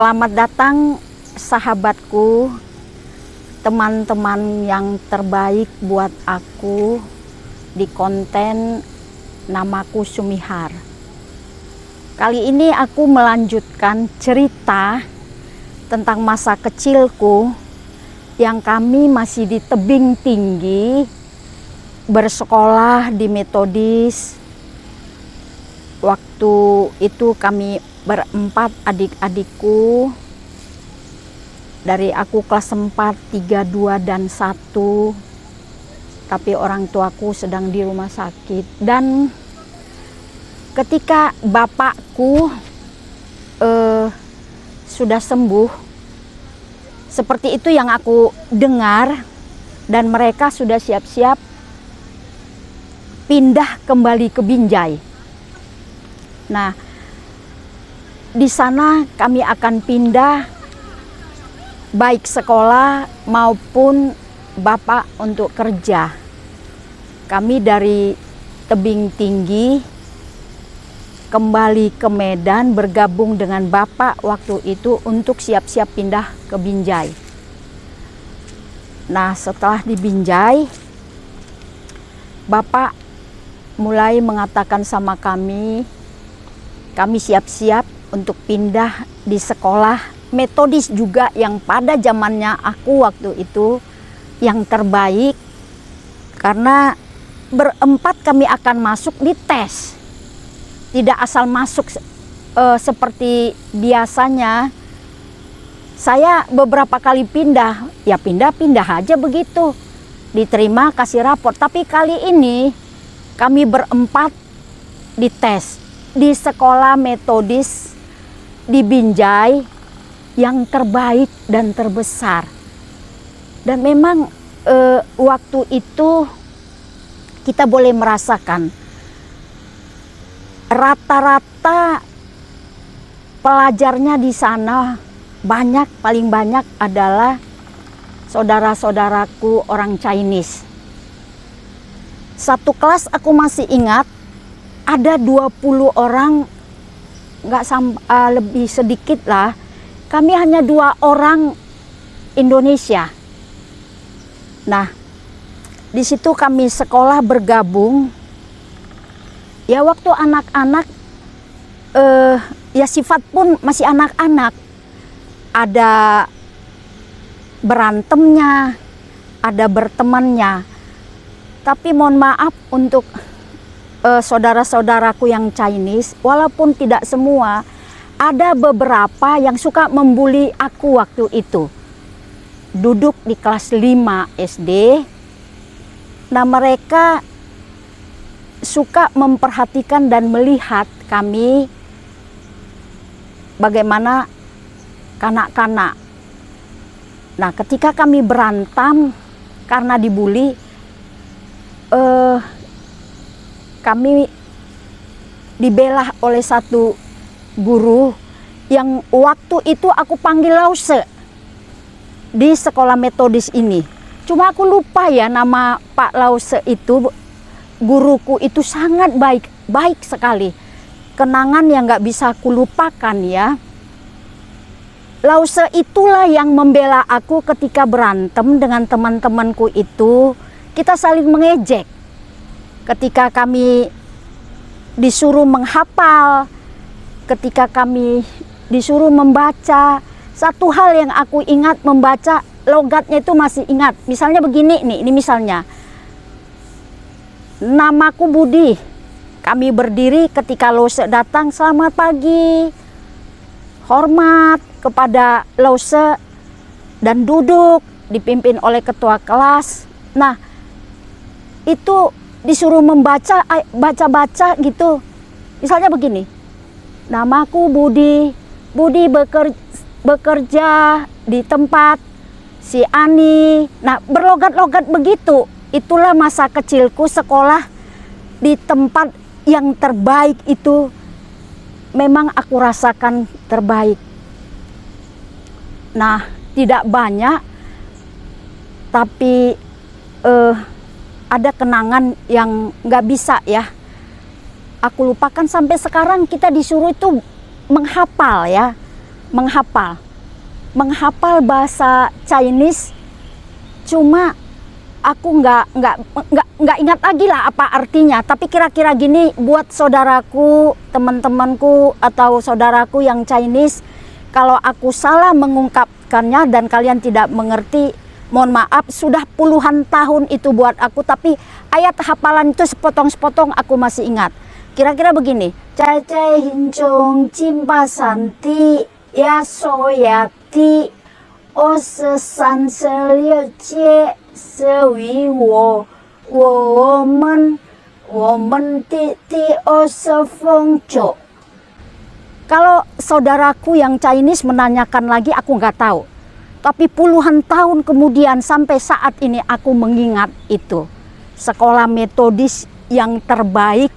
Selamat datang sahabatku, teman-teman yang terbaik buat aku di konten Namaku Sumihar. Kali ini aku melanjutkan cerita tentang masa kecilku yang kami masih di tebing tinggi bersekolah di Metodis. Waktu itu kami berempat adik-adikku, dari aku kelas 4, 3, 2, dan 1, tapi orang tuaku sedang di rumah sakit. Dan ketika bapakku sudah sembuh, seperti itu yang aku dengar, dan mereka sudah siap-siap pindah kembali ke Binjai. Nah, di sana kami akan pindah baik sekolah maupun bapak untuk kerja. Kami dari tebing tinggi kembali ke Medan bergabung dengan bapak waktu itu untuk siap-siap pindah ke Binjai. Nah, setelah di Binjai, bapak mulai mengatakan sama kami siap-siap untuk pindah di sekolah Metodis juga yang pada zamannya aku waktu itu yang terbaik, karena berempat kami akan masuk di tes, tidak asal masuk seperti biasanya. Saya beberapa kali pindah, ya pindah-pindah aja begitu, diterima kasih raport. Tapi kali ini kami berempat di tes di sekolah Metodis di Binjai yang terbaik dan terbesar. Dan memang waktu itu kita boleh merasakan rata-rata pelajarnya di sana paling banyak adalah saudara-saudaraku orang Chinese. Satu kelas aku masih ingat ada 20 orang, lebih sedikit lah. Kami hanya 2 orang Indonesia. Nah, di situ kami sekolah bergabung. Ya waktu anak-anak, ya sifat pun masih anak-anak. Ada berantemnya, ada bertemannya. Tapi mohon maaf untuk saudara-saudaraku yang Chinese, walaupun tidak semua, ada beberapa yang suka membuli aku waktu itu. Duduk di kelas 5 SD. Nah, mereka suka memperhatikan dan melihat kami bagaimana kanak-kanak. Nah, ketika kami berantem karena dibuli, kami dibela oleh satu guru yang waktu itu aku panggil Lause di sekolah Metodis ini. Cuma aku lupa ya nama Pak Lause itu. Guruku itu sangat baik sekali. Kenangan yang gak bisa aku lupakan ya. Lause itulah yang membela aku ketika berantem dengan teman-temanku itu. Kita saling mengejek. Ketika kami disuruh menghafal, ketika kami disuruh membaca, satu hal yang aku ingat membaca, logatnya itu masih ingat. Misalnya begini nih, ini misalnya. Namaku Budi. Kami berdiri ketika Lause datang, selamat pagi. Hormat kepada Lause dan duduk dipimpin oleh ketua kelas. Nah, itu disuruh membaca, baca-baca gitu. Misalnya begini, namaku Budi, Budi bekerja di tempat si Ani. Nah, berlogat-logat begitu. Itulah masa kecilku sekolah di tempat yang terbaik itu. Memang aku rasakan terbaik. Nah, tidak banyak, tapi ada kenangan yang nggak bisa ya aku lupakan sampai sekarang. Kita disuruh itu menghafal ya. menghafal bahasa Chinese, cuma aku nggak ingat lagi lah apa artinya. Tapi kira-kira gini buat saudaraku, teman-temanku atau saudaraku yang Chinese, kalau aku salah mengungkapkannya dan kalian tidak mengerti, mohon maaf. Sudah puluhan tahun itu buat aku, tapi ayat hafalan itu sepotong-sepotong aku masih ingat. Kira-kira begini, cai cai hincong cimpa santi ya soyati o se san se liu jie se wi wo men ti ti o se feng zhou. Kalau saudaraku yang Chinese menanyakan lagi, aku nggak tahu. Tapi puluhan tahun kemudian sampai saat ini aku mengingat itu. Sekolah metodis yang terbaik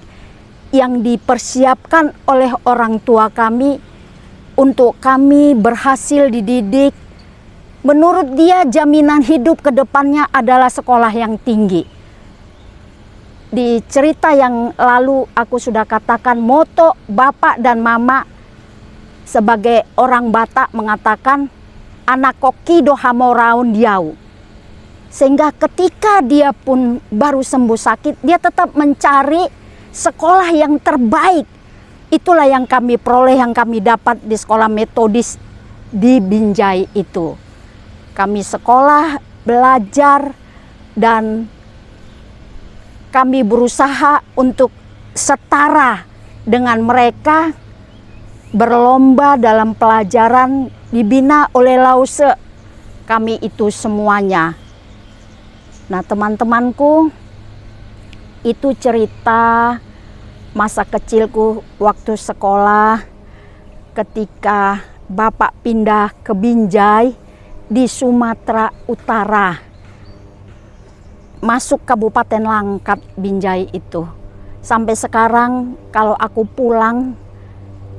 yang dipersiapkan oleh orang tua kami untuk kami berhasil dididik. Menurut dia jaminan hidup ke depannya adalah sekolah yang tinggi. Di cerita yang lalu aku sudah katakan moto bapak dan mama sebagai orang Batak mengatakan anak koki do hamoraun diau. Sehingga ketika dia pun baru sembuh sakit, dia tetap mencari sekolah yang terbaik. Itulah yang kami peroleh, yang kami dapat di sekolah metodis di Binjai itu. Kami sekolah, belajar, dan kami berusaha untuk setara dengan mereka, berlomba dalam pelajaran dibina oleh Lause. Kami itu semuanya. Nah, teman-temanku, itu cerita masa kecilku waktu sekolah ketika Bapak pindah ke Binjai di Sumatera Utara. Masuk Kabupaten Langkat Binjai itu. Sampai sekarang kalau aku pulang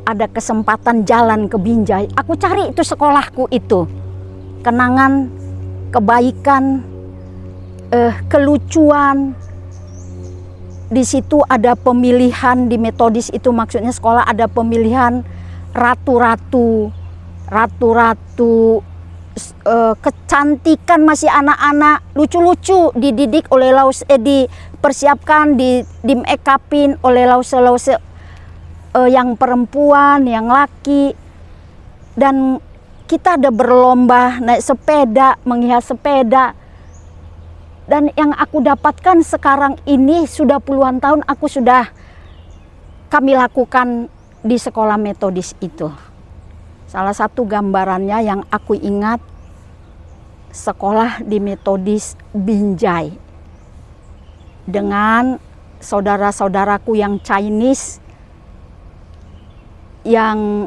ada kesempatan jalan ke Binjai, aku cari itu sekolahku itu. Kenangan, kebaikan, kelucuan. Di situ ada pemilihan di metodis itu, maksudnya sekolah ada pemilihan ratu-ratu, kecantikan masih anak-anak, lucu-lucu, dididik oleh Lause, dipersiapkan, di make upin oleh Lause yang perempuan, yang laki. Dan kita ada berlomba naik sepeda, menghias sepeda. Dan yang aku dapatkan sekarang ini sudah puluhan tahun kami lakukan di sekolah metodis itu. Salah satu gambarannya yang aku ingat, sekolah di metodis Binjai. Dengan saudara-saudaraku yang Chinese, yang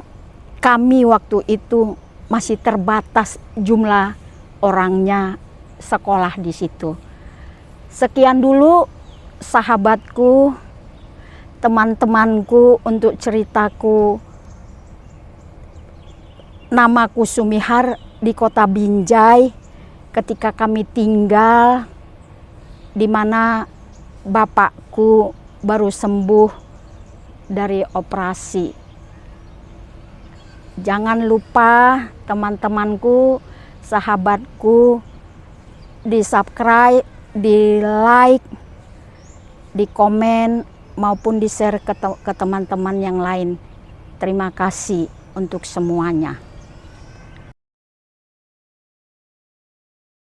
kami waktu itu masih terbatas jumlah orangnya sekolah di situ. Sekian dulu sahabatku, teman-temanku untuk ceritaku. Namaku Sumihar di kota Binjai ketika kami tinggal, di mana bapakku baru sembuh dari operasi. Jangan lupa teman-temanku, sahabatku, di subscribe, di like, di komen, maupun di share ke teman-teman yang lain. Terima kasih untuk semuanya.